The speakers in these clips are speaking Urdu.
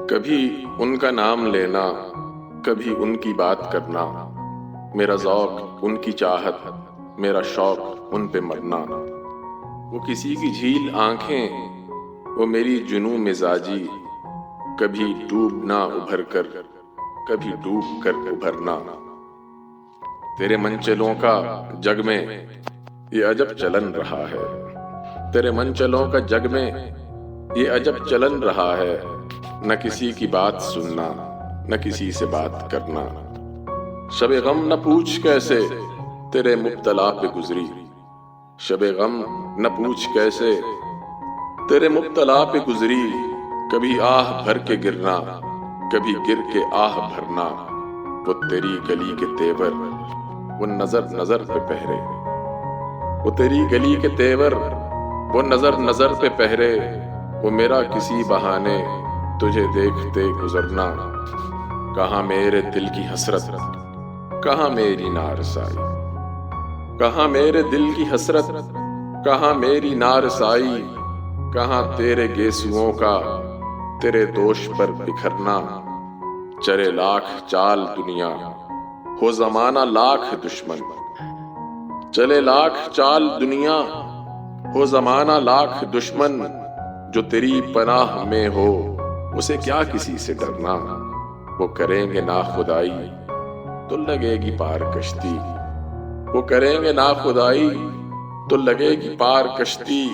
کبھی ان کا نام لینا، کبھی ان کی بات کرنا، میرا ذوق ان کی چاہت، میرا شوق ان پہ مرنا۔ وہ کسی کی جھیل آنکھیں، وہ میری جنوں مزاجی، کبھی ڈوبنا ابھر کر، کبھی ڈوب کر ابھرنا۔ تیرے منچلوں کا جگ میں یہ عجب چلن رہا ہے، تیرے منچلوں کا جگ میں یہ عجب چلن رہا ہے، نہ کسی کی بات سننا، نہ کسی سے بات کرنا۔ شب غم نہ پوچھ کیسے تیرے مبتلا پہ گزری، شب غم نہ پوچھ کیسے تیرے مبتلا پہ گزری۔ کبھی آہ بھر کے گرنا، کبھی گر کے آہ بھرنا۔ وہ تیری گلی کے تیور، وہ نظر نظر پہ پہرے، وہ تیری گلی کے تیور، وہ نظر نظر پہ پہرے۔ وہ میرا کسی بہانے تجھے دیکھتے گزرنا۔ کہاں میرے دل کی حسرت، کہاں میری نارسائی، کہاں میرے دل کی حسرت، کہاں میری نارسائی۔ کہاں تیرے گیسوؤں کا تیرے دوش پر بکھرنا۔ چلے لاکھ چال دنیا، ہو زمانہ لاکھ دشمن، چلے لاکھ چال دنیا، ہو زمانہ لاکھ دشمن۔ جو تیری پناہ میں ہو اسے کیا کسی سے ڈرنا۔ وہ کریں گے ناخدائی تو لگے گی پار کشتی، وہ کریں گے ناخدائی تو لگے گی پار کشتی۔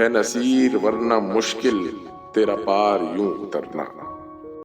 ہے نصیر ورنہ مشکل تیرا پار یوں اترنا۔